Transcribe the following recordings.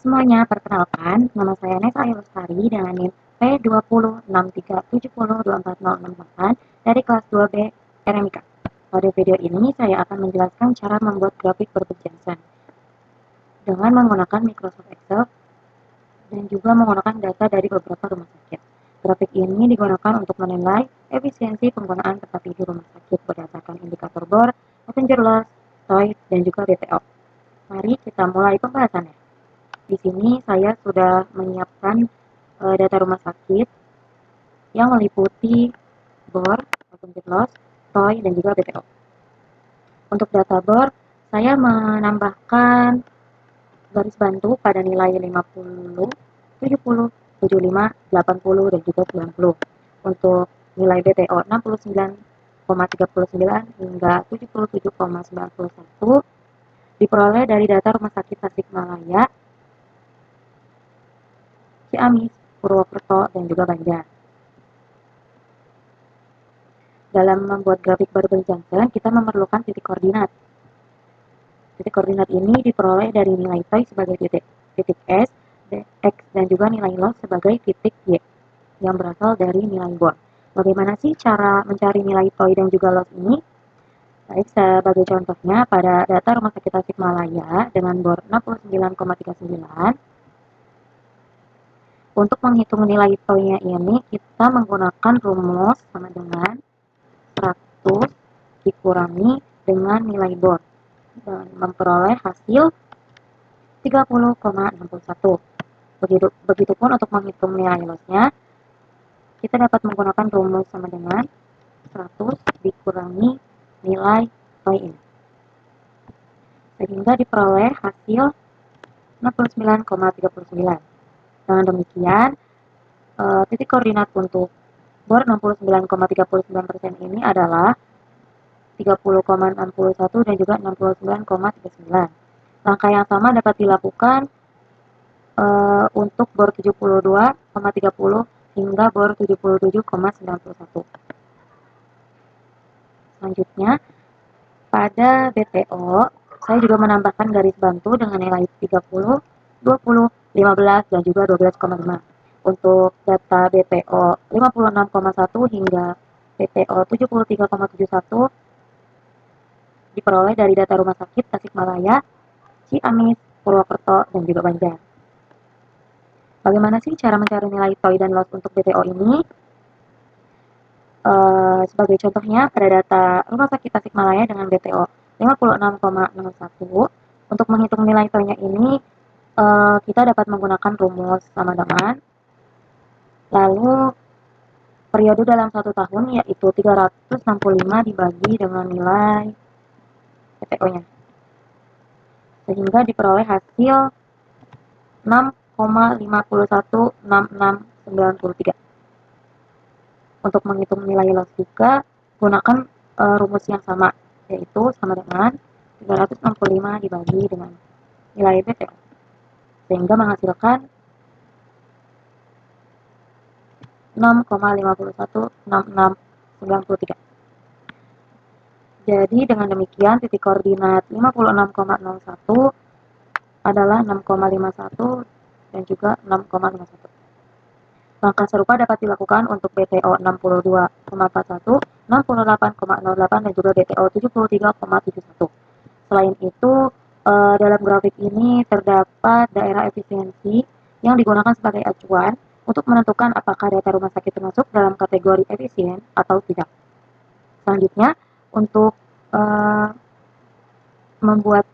semuanya, perkenalkan, nama saya Nesa Ayu Lestari dengan NIM P2063702408 dari kelas 2B RMIK. Pada video ini, saya akan menjelaskan cara membuat grafik berbentuk Jansen dengan menggunakan Microsoft Excel dan juga menggunakan data dari beberapa rumah sakit. Grafik ini digunakan untuk menilai efisiensi penggunaan tempat tidur rumah sakit berdasarkan indikator BOR, passenger loss, TOI, dan juga BPO. Mari kita mulai pembahasannya. Di sini saya sudah menyiapkan data rumah sakit yang meliputi BOR, passenger loss, TOI, dan juga BPO. Untuk data BOR, saya menambahkan garis bantu pada nilai 50, 70, 75, 80, dan juga 90. Untuk nilai BPO 69,39 hingga 77,91 diperoleh dari data Rumah Sakit Tasikmalaya, Ciamis, Purwokerto, dan juga Banjar. Dalam membuat grafik berbentuk Jansen, kita memerlukan titik koordinat. Titik koordinat ini diperoleh dari nilai TOI sebagai titik S, X, dan juga nilai loss sebagai titik Y yang berasal dari nilai BOR. Bagaimana sih cara mencari nilai TOI dan juga loss ini? Baik, sebagai contohnya pada data Rumah Sakit Tasikmalaya dengan BOR 69,39, untuk menghitung nilai TOI-nya ini kita menggunakan rumus sama dengan 100 dikurangi dengan nilai BOR dan memperoleh hasil 30,61. Begitupun untuk menghitung nilai loss-nya, kita dapat menggunakan rumus sama dengan 100 dikurangi nilai TOI ini, sehingga diperoleh hasil 69,39. Dengan demikian, titik koordinat untuk BOR 69,39% ini adalah 30,61 dan juga 69,39. Langkah yang sama dapat dilakukan untuk BOR 72,30 hingga BOR 77,91. Selanjutnya, pada BPO, saya juga menambahkan garis bantu dengan nilai 30, 20, 15, dan juga 12,5. Untuk data BPO 56,1 hingga BPO 73,71 diperoleh dari data Rumah Sakit Tasikmalaya, Ciamis, Purwokerto, dan juga Banjar. Bagaimana sih cara mencari nilai TOI dan loss untuk BPO ini? Sebagai contohnya, pada data Rumah Sakit Tasikmalaya dengan BPO 56,01, untuk menghitung nilai TOI-nya ini, kita dapat menggunakan rumus sama dengan, lalu periode dalam 1 tahun yaitu 365 dibagi dengan nilai BPO-nya, sehingga diperoleh hasil 6,516693. Untuk menghitung nilai loss juga gunakan rumus yang sama, yaitu sama dengan 365 dibagi dengan nilai BPO, sehingga menghasilkan 6,516693. Jadi dengan demikian titik koordinat 56,01 adalah 6,51 dan juga 6,51. Langkah serupa dapat dilakukan untuk BTO 62,41, 68,08, dan juga BTO 73,71. Selain itu, dalam grafik ini terdapat daerah efisiensi yang digunakan sebagai acuan untuk menentukan apakah data rumah sakit termasuk dalam kategori efisien atau tidak. Selanjutnya, untuk membuat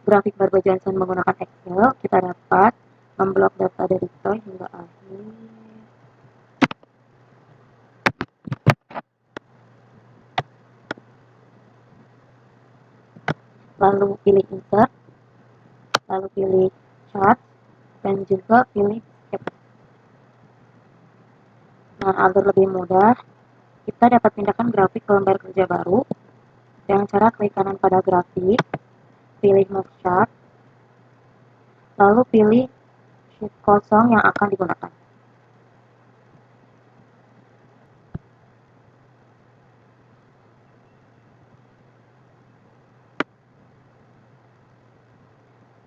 grafik Barbour Jansen menggunakan Excel, kita dapat memblok data dari TOI hingga akhir. Lalu pilih Insert, lalu pilih Chart, dan juga pilih Sketch. Nah, agar lebih mudah, kita dapat pindahkan grafik ke lembar kerja baru dengan cara klik kanan pada grafik, pilih Move Chart, lalu pilih sheet kosong yang akan digunakan.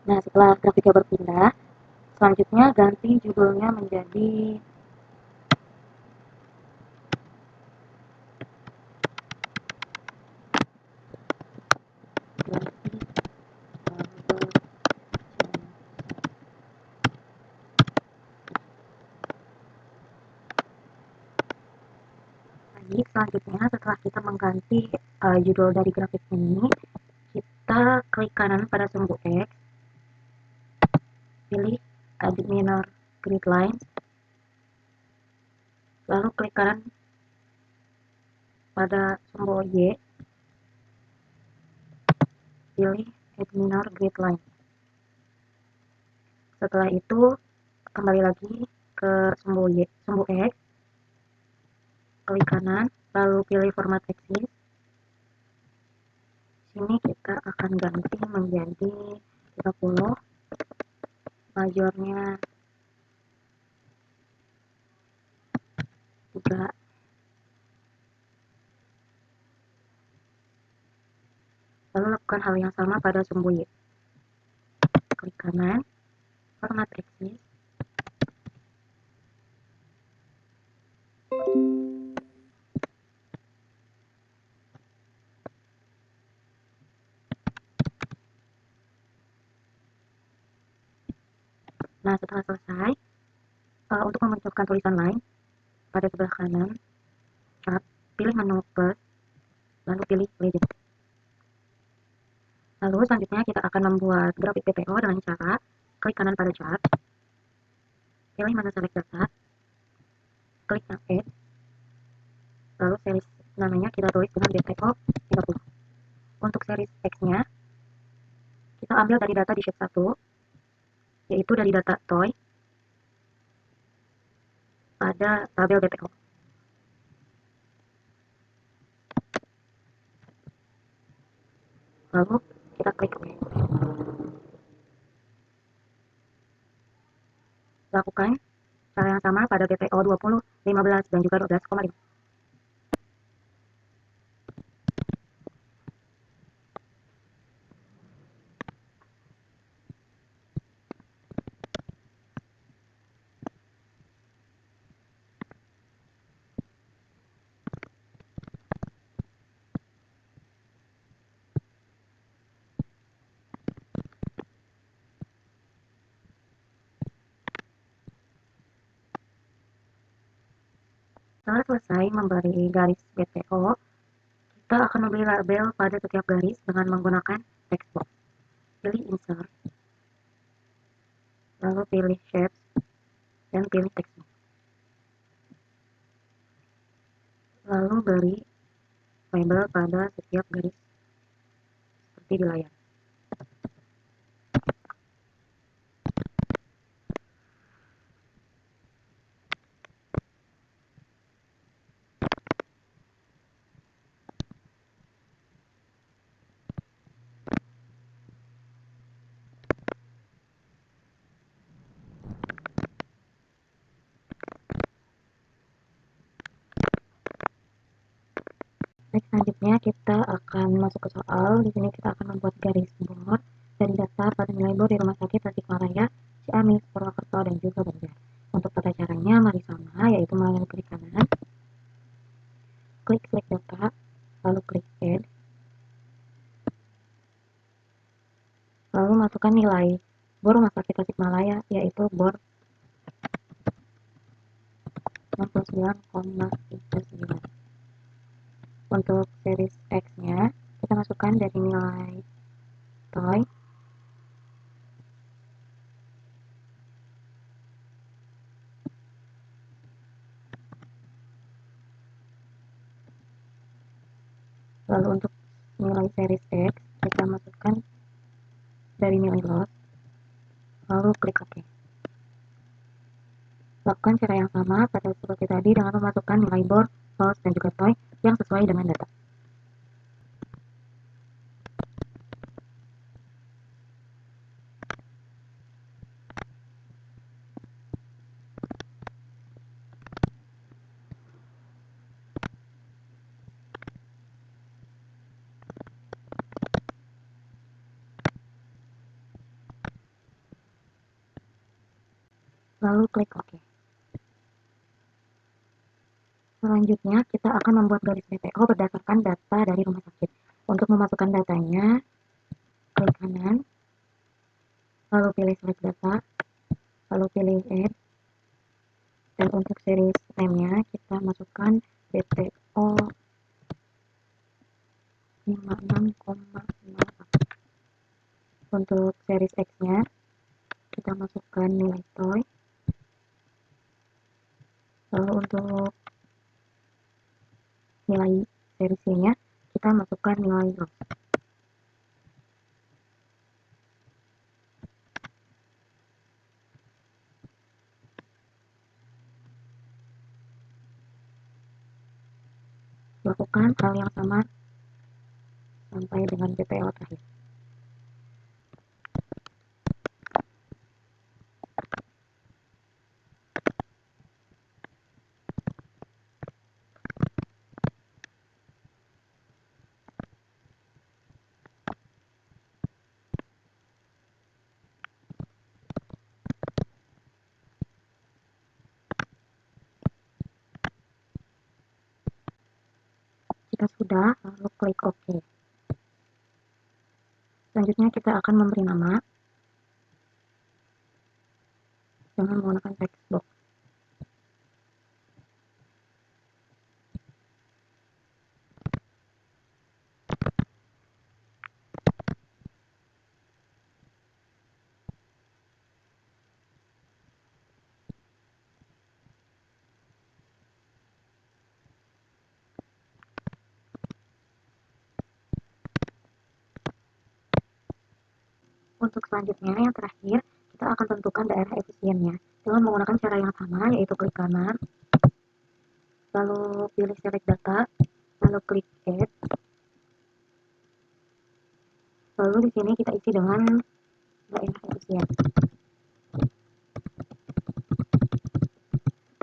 Nah, setelah grafiknya berpindah, selanjutnya ganti judulnya menjadi selanjutnya setelah kita mengganti judul dari grafik ini, kita klik kanan pada sumbu X, pilih Edit Minor Grid Lines, lalu klik kanan pada sumbu Y, pilih Edit Minor Grid Line. Setelah itu kembali lagi ke sumbu X, klik kanan, lalu pilih Format Axis. Sini kita akan ganti menjadi 30, majornya 3, lalu lakukan hal yang sama pada sumbu Y. Klik kanan, Format Axis, nah setelah selesai, untuk memunculkan tulisan lain pada sebelah kanan chart, pilih menu plus, lalu pilih legend. Lalu selanjutnya kita akan membuat grafik PPO dengan cara klik kanan pada chart, pilih menu select data, klik add, lalu series namanya kita tulis dengan BPO 30. Untuk series X-nya, kita ambil dari data di sheet 1, yaitu dari data toy pada tabel BPO. Lalu kita klik OK. Lakukan cara yang sama pada BPO 20, 15, dan juga 12,5. Setelah selesai memberi garis BPO, kita akan memberi label pada setiap garis dengan menggunakan text box. Pilih Insert, lalu pilih Shapes, dan pilih Text box. Lalu beri label pada setiap garis seperti di layar. Baik, selanjutnya kita akan masuk ke soal. Di sini kita akan membuat garis bor dari daftar pada nilai bor di Rumah Sakit Tasikmalaya, Ciamis, Purwokerto, dan juga Banjar. Untuk tata caranya mari sama, yaitu melalui klik kanan, klik select data, lalu klik add, lalu masukkan nilai bor Rumah Sakit Tasikmalaya, yaitu bor 69,39. Untuk series X-nya, kita masukkan dari nilai toy, lalu untuk nilai series X, kita masukkan dari nilai loss, lalu klik OK. Lakukan cara yang sama pada seperti tadi dengan memasukkan nilai bor, loss, dan juga toy yang sesuai dengan data. lalu klik OK. Selanjutnya, kita akan membuat garis PPO berdasarkan data dari rumah sakit. Untuk memasukkan datanya, klik kanan, lalu pilih select data, lalu pilih add, dan untuk series name-nya kita masukkan BPO 56,04. Untuk series X-nya kita masukkan nilai toy, lalu untuk nilai series Y-nya kita masukkan nilai loss. Lakukan hal yang sama sampai dengan BPO terakhir. Jika sudah, lalu klik OK. Selanjutnya kita akan memberi nama dengan menggunakan text box. Untuk selanjutnya, yang terakhir, kita akan tentukan daerah efisiennya dengan menggunakan cara yang sama, yaitu klik kanan, lalu pilih select data, lalu klik add, lalu di sini kita isi dengan daerah efisien.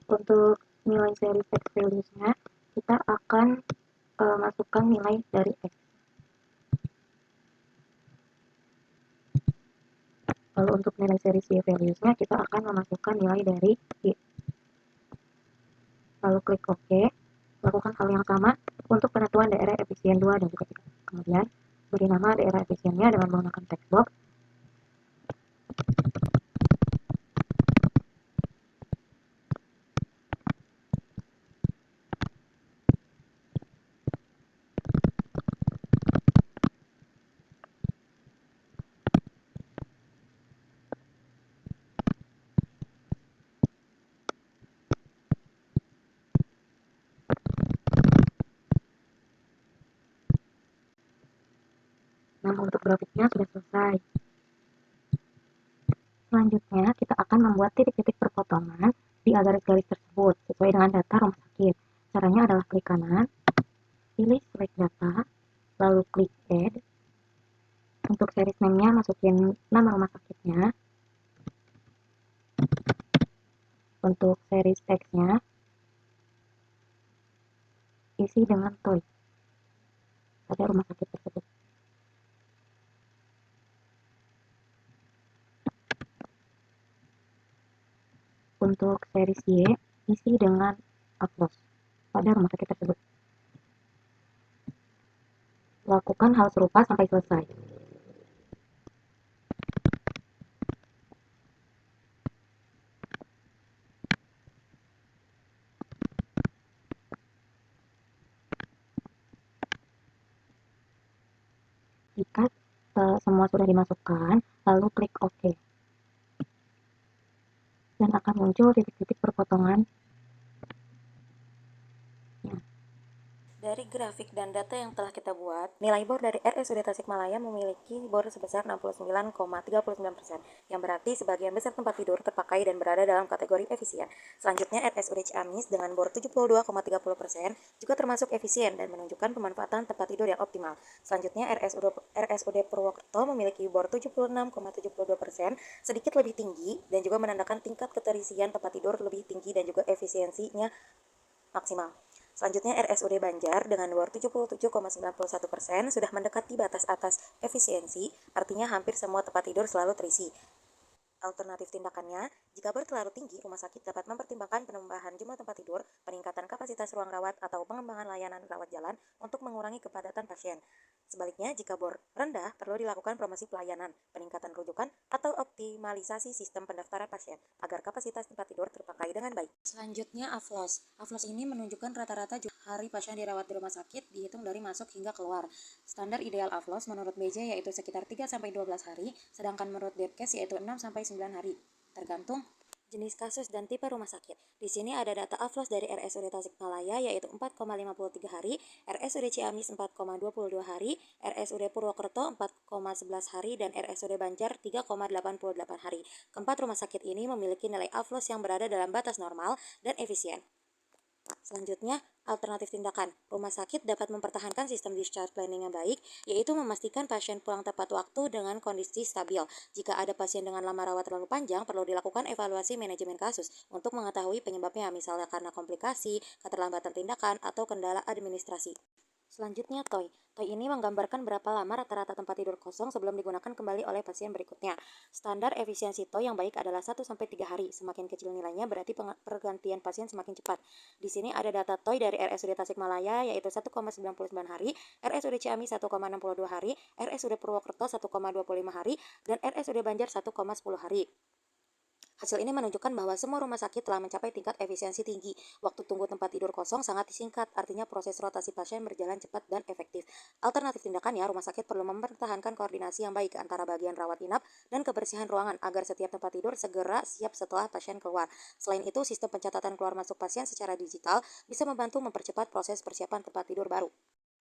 Untuk nilai seri X values-nya, kita akan masukkan nilai dari X. Lalu untuk nilai seri Y values-nya, kita akan memasukkan nilai dari Y. Lalu klik OK. Lakukan hal yang sama untuk penentuan daerah efisien 2 dan juga 3. Kemudian, beri nama daerah efisiennya dengan menggunakan text box. Nah, untuk grafiknya sudah selesai. Selanjutnya, kita akan membuat titik-titik perpotongan di garis-garis tersebut sesuai dengan data rumah sakit. Caranya adalah klik kanan, pilih select data, lalu klik add. Untuk series name-nya masukin nama rumah sakitnya. Untuk series X-nya isi dengan toy pada rumah sakit tersebut. Untuk series Y isi dengan upload pada rumah sakit tersebut. Lakukan hal serupa sampai selesai. Jika semua sudah dimasukkan, lalu klik OK. Dan akan muncul titik-titik perpotongan. Dari grafik dan data yang telah kita buat, nilai BOR dari RSUD Tasikmalaya memiliki BOR sebesar 69,39%, yang berarti sebagian besar tempat tidur terpakai dan berada dalam kategori efisien. Selanjutnya, RSUD Ciamis dengan BOR 72,30% juga termasuk efisien dan menunjukkan pemanfaatan tempat tidur yang optimal. Selanjutnya, RSUD Purwokerto memiliki BOR 76,72%, sedikit lebih tinggi dan juga menandakan tingkat keterisian tempat tidur lebih tinggi dan juga efisiensinya maksimal. Selanjutnya RSUD Banjar dengan BOR 77,91% sudah mendekati batas atas efisiensi, artinya hampir semua tempat tidur selalu terisi. Alternatif tindakannya, jika bor terlalu tinggi, rumah sakit dapat mempertimbangkan penambahan jumlah tempat tidur, peningkatan kapasitas ruang rawat, atau pengembangan layanan rawat jalan untuk mengurangi kepadatan pasien. Sebaliknya, jika bor rendah, perlu dilakukan promosi pelayanan, peningkatan rujukan, atau optimalisasi sistem pendaftaran pasien agar kapasitas tempat tidur terpakai dengan baik. Selanjutnya, AFLOS. AFLOS ini menunjukkan rata-rata jumlah hari pasien dirawat di rumah sakit dihitung dari masuk hingga keluar. Standar ideal AFLOS menurut BJ yaitu sekitar 3-12 hari, sedangkan menurut Depkes yaitu 6-9 hari, tergantung jenis kasus dan tipe rumah sakit. Di sini ada data AFLOS dari RSUD Tasikmalaya yaitu 4,53 hari, RSUD Ciamis 4,22 hari, RSUD Purwokerto 4,11 hari, dan RSUD Banjar 3,88 hari. Keempat rumah sakit ini memiliki nilai AFLOS yang berada dalam batas normal dan efisien. Selanjutnya, alternatif tindakan. Rumah sakit dapat mempertahankan sistem discharge planning yang baik, yaitu memastikan pasien pulang tepat waktu dengan kondisi stabil. Jika ada pasien dengan lama rawat terlalu panjang, perlu dilakukan evaluasi manajemen kasus untuk mengetahui penyebabnya, misalnya karena komplikasi, keterlambatan tindakan, atau kendala administrasi. Selanjutnya, TOI. TOI ini menggambarkan berapa lama rata-rata tempat tidur kosong sebelum digunakan kembali oleh pasien berikutnya. Standar efisiensi TOI yang baik adalah 1-3 hari. Semakin kecil nilainya berarti pergantian pasien semakin cepat. Di sini ada data TOI dari RSUD Tasikmalaya yaitu 1,99 hari, RSUD Ciamis 1,62 hari, RSUD Purwokerto 1,25 hari, dan RSUD Banjar 1,10 hari. Hasil ini menunjukkan bahwa semua rumah sakit telah mencapai tingkat efisiensi tinggi. Waktu tunggu tempat tidur kosong sangat disingkat, artinya proses rotasi pasien berjalan cepat dan efektif. Alternatif tindakannya, rumah sakit perlu mempertahankan koordinasi yang baik antara bagian rawat inap dan kebersihan ruangan agar setiap tempat tidur segera siap setelah pasien keluar. Selain itu, sistem pencatatan keluar masuk pasien secara digital bisa membantu mempercepat proses persiapan tempat tidur baru.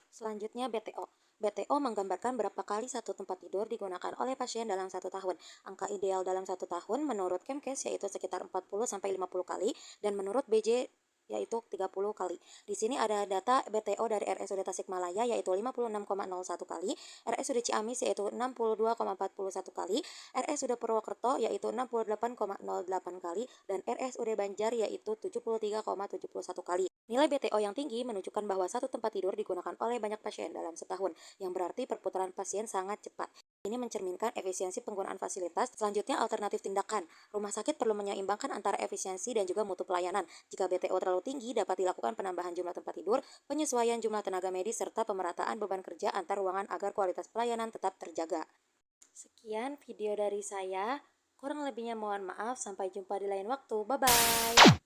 Selanjutnya, BTO. BTO menggambarkan berapa kali satu tempat tidur digunakan oleh pasien dalam 1 tahun. Angka ideal dalam 1 tahun menurut Kemkes yaitu sekitar 40-50 kali, dan menurut BJ yaitu 30 kali. Di sini ada data BTO dari RSUD Tasikmalaya yaitu 56,01 kali, RSUD Ciamis yaitu 62,41 kali, RSUD Purwokerto yaitu 68,08 kali, dan RSUD Banjar yaitu 73,71 kali. Nilai BTO yang tinggi menunjukkan bahwa satu tempat tidur digunakan oleh banyak pasien dalam setahun, yang berarti perputaran pasien sangat cepat. Ini mencerminkan efisiensi penggunaan fasilitas. Selanjutnya, alternatif tindakan. Rumah sakit perlu menyeimbangkan antara efisiensi dan juga mutu pelayanan. Jika BTO terlalu tinggi, dapat dilakukan penambahan jumlah tempat tidur, penyesuaian jumlah tenaga medis, serta pemerataan beban kerja antar ruangan agar kualitas pelayanan tetap terjaga. Sekian video dari saya. Kurang lebihnya mohon maaf. Sampai jumpa di lain waktu. Bye-bye.